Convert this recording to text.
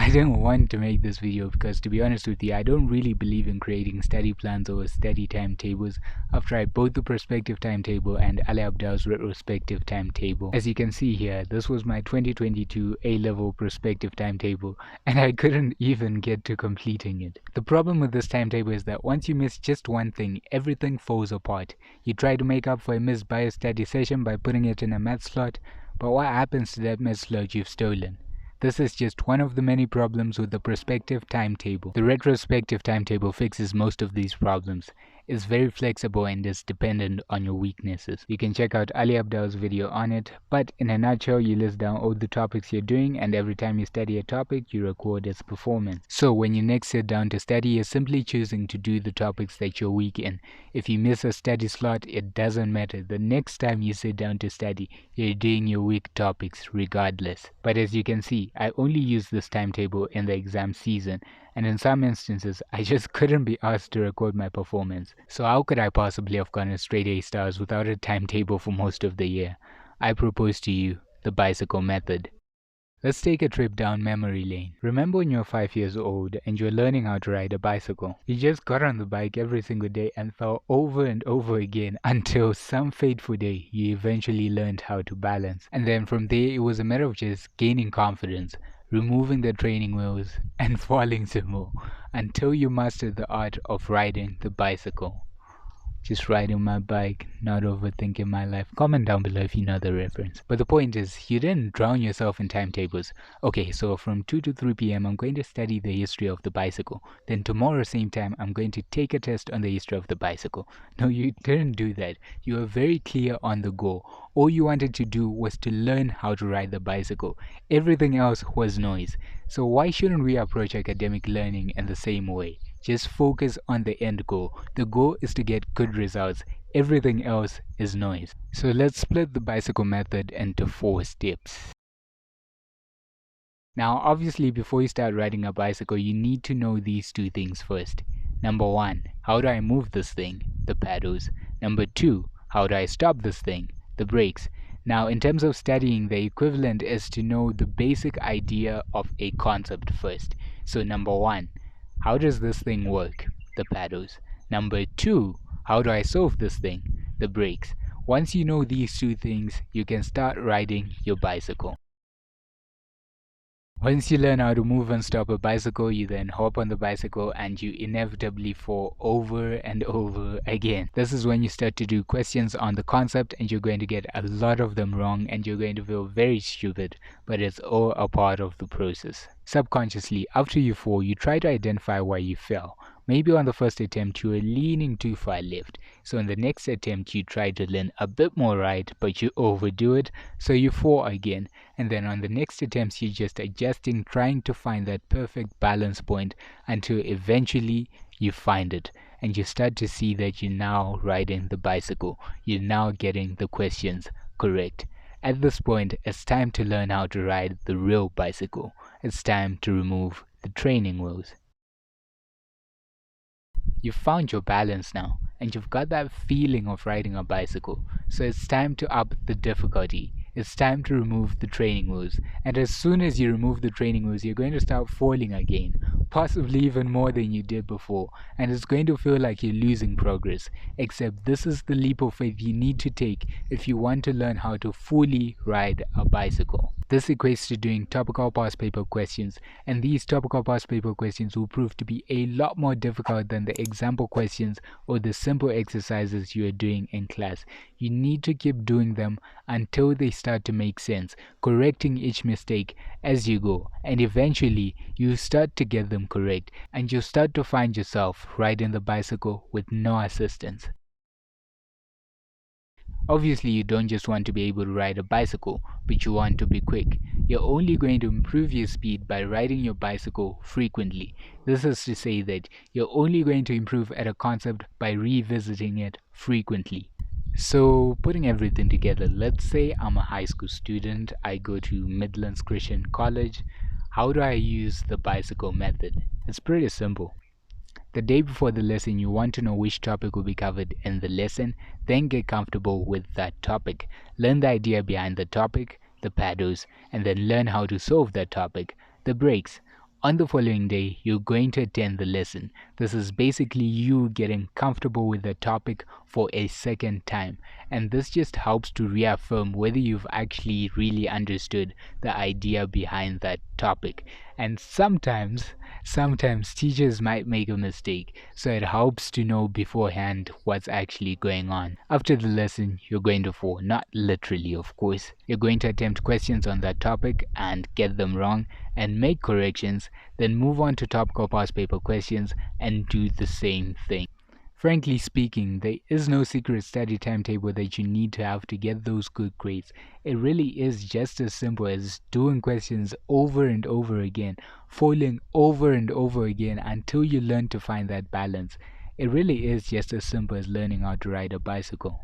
I didn't want to make this video because, to be honest with you, I don't really believe in creating study plans or study timetables. I've tried both the prospective timetable and Ali Abdal's retrospective timetable. As you can see here, this was my 2022 A-level prospective timetable, and I couldn't even get to completing it. The problem with this timetable is that once you miss just one thing, everything falls apart. You try to make up for a missed bio study session by putting it in a math slot, but what happens to that math slot you've stolen? This is just one of the many problems with the prospective timetable. The retrospective timetable fixes most of these problems. It's very flexible and is dependent on your weaknesses. You can check out Ali Abdal's video on it, but in a nutshell, you list down all the topics you're doing, and every time you study a topic, you record its performance. So when you next sit down to study, you're simply choosing to do the topics that you're weak in. If you miss a study slot, it doesn't matter. The next time you sit down to study, you're doing your weak topics regardless. But as you can see, I only use this timetable in the exam season, and in some instances, I just couldn't be asked to record my performance. So how could I possibly have gotten straight A stars without a timetable for most of the year? I propose to you the bicycle method. Let's take a trip down memory lane. Remember when you were 5 years old and you were learning how to ride a bicycle? You just got on the bike every single day and fell over and over again until some fateful day you eventually learned how to balance. And then from there it was a matter of just gaining confidence, removing the training wheels and falling some more until you mastered the art of riding the bicycle. Just riding my bike, not overthinking my life. Comment down below if you know the reference. But the point is, you didn't drown yourself in timetables. Okay, so from 2 to 3 p.m. I'm going to study the history of the bicycle. Then tomorrow same time I'm going to take a test on the history of the bicycle. No, you didn't do that. You were very clear on the goal. All you wanted to do was to learn how to ride the bicycle. Everything else was noise. So why shouldn't we approach academic learning in the same way? Just focus on the end goal. The goal is to get good results. Everything else is noise. So let's split the bicycle method into 4 steps. Now obviously before you start riding a bicycle, you need to know these 2 things first. Number 1, how do I move this thing? The pedals. Number 2, how do I stop this thing? The brakes. Now in terms of studying, the equivalent is to know the basic idea of a concept first. So number 1, how does this thing work? The pedals. Number 2, how do I solve this thing? The brakes. Once you know these 2 things, you can start riding your bicycle. Once you learn how to move and stop a bicycle, you then hop on the bicycle and you inevitably fall over and over again. This is when you start to do questions on the concept and you're going to get a lot of them wrong and you're going to feel very stupid, but it's all a part of the process. Subconsciously, after you fall, you try to identify why you fell. Maybe on the first attempt you were leaning too far left, so in the next attempt you try to lean a bit more right, but you overdo it, so you fall again, and then on the next attempts you're just adjusting, trying to find that perfect balance point until eventually you find it, and you start to see that you're now riding the bicycle, you're now getting the questions correct. At this point, it's time to learn how to ride the real bicycle. It's time to remove the training wheels. You've found your balance now, and you've got that feeling of riding a bicycle, so it's time to up the difficulty. It's time to remove the training wheels, and as soon as you remove the training wheels, you're going to start falling again, possibly even more than you did before, and it's going to feel like you're losing progress, except this is the leap of faith you need to take if you want to learn how to fully ride a bicycle. This equates to doing topical past paper questions, and these topical past paper questions will prove to be a lot more difficult than the example questions or the simple exercises you are doing in class. You need to keep doing them until they start to make sense, correcting each mistake as you go, and eventually you start to get them correct, and you start to find yourself riding the bicycle with no assistance. Obviously, you don't just want to be able to ride a bicycle, but you want to be quick. You're only going to improve your speed by riding your bicycle frequently. This is to say that you're only going to improve at a concept by revisiting it frequently. So, putting everything together, let's say I'm a high school student, I go to Midlands Christian College. How do I use the bicycle method? It's pretty simple. The day before the lesson, you want to know which topic will be covered in the lesson, then get comfortable with that topic. Learn the idea behind the topic, the pedals, and then learn how to solve that topic, the brakes. On the following day, you're going to attend the lesson. This is basically you getting comfortable with the topic for a second time, and this just helps to reaffirm whether you've actually really understood the idea behind that topic. And sometimes teachers might make a mistake, so it helps to know beforehand what's actually going on. After the lesson, you're going to fall, not literally of course. You're going to attempt questions on that topic and get them wrong and make corrections, then move on to topical past paper questions and do the same thing. Frankly speaking, there is no secret study timetable that you need to have to get those good grades. It really is just as simple as doing questions over and over again, falling over and over again until you learn to find that balance. It really is just as simple as learning how to ride a bicycle.